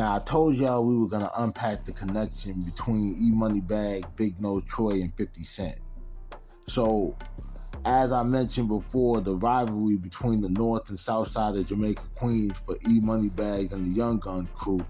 Now, I told y'all we were going to unpack the connection between E-Money Bag, Big Nose Troy, and 50 Cent. So, as I mentioned before, the rivalry between the North and South side of Jamaica, Queens for E-Money Bags and the Young Gun crew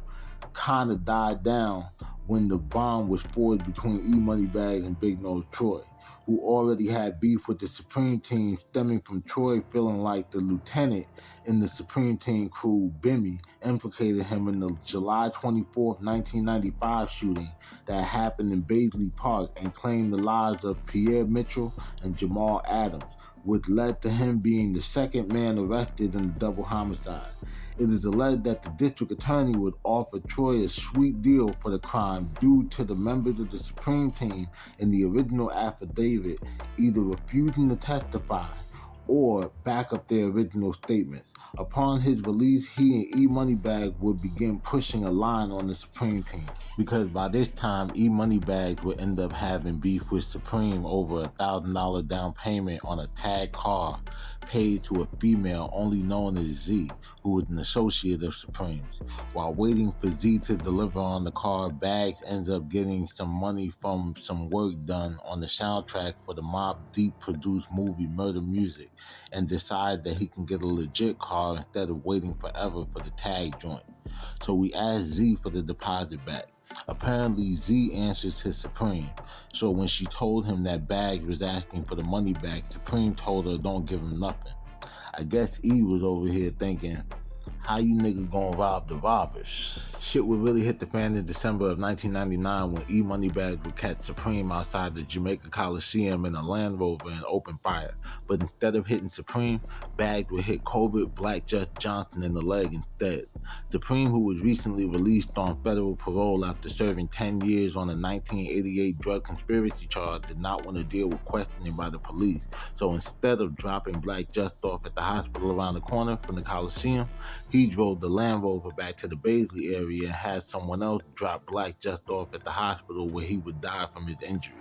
kind of died down when the bomb was forged between E-Money Bags and Big Nose Troy, who already had beef with the Supreme Team stemming from Troy feeling like the lieutenant in the Supreme Team crew, Bimmy, implicated him in the July 24th, 1995 shooting that happened in Baisley Park and claimed the lives of Pierre Mitchell and Jamal Adams, which led to him being the second man arrested in the double homicide. It is alleged that the district attorney would offer Troy a sweet deal for the crime due to the members of the Supreme Team in the original affidavit either refusing to testify or back up their original statements. Upon his release, he and E-Moneybag would begin pushing a line on the Supreme Team, because by this time, E-Moneybag would end up having beef with Supreme over $1,000 down payment on a tag car paid to a female only known as Z, who was an associate of Supreme's. While waiting for Z to deliver on the car, Bags ends up getting some money from some work done on the soundtrack for the Mobb Deep produced movie Murder Music, and decide that he can get a legit car instead of waiting forever for the tag joint. So we asked Z for the deposit back. Apparently Z answers to Supreme, so when she told him that Bags was asking for the money back, Supreme told her don't give him nothing. I guess E was over here thinking, how you niggas gonna rob the robbers? Shit would really hit the fan in December of 1999 when E-Moneybag would catch Supreme outside the Jamaica Coliseum in a Land Rover and open fire. But instead of hitting Supreme, Bags would hit Colbert Black Just Johnson in the leg instead. Supreme, who was recently released on federal parole after serving 10 years on a 1988 drug conspiracy charge, did not want to deal with questioning by the police. So instead of dropping Black Just off at the hospital around the corner from the Coliseum, he drove the Land Rover back to the Baisley area and had someone else drop Black Just off at the hospital where he would die from his injuries.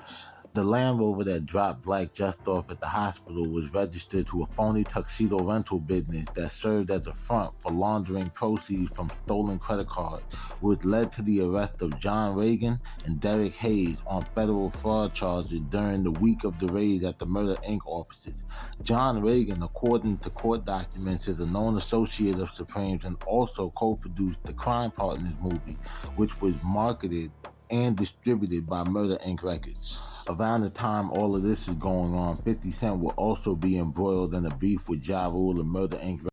The Land Rover that dropped Black Just off at the hospital was registered to a phony tuxedo rental business that served as a front for laundering proceeds from stolen credit cards, which led to the arrest of John Reagan and Derek Hayes on federal fraud charges during the week of the raid at the Murder Inc. offices. John Reagan, according to court documents, is a known associate of Supreme's and also co-produced the Crime Partners movie, which was marketed and distributed by Murder Inc. Records. Around the time all of this is going on, 50 Cent will also be embroiled in a beef with Ja Rule and Murder Inc.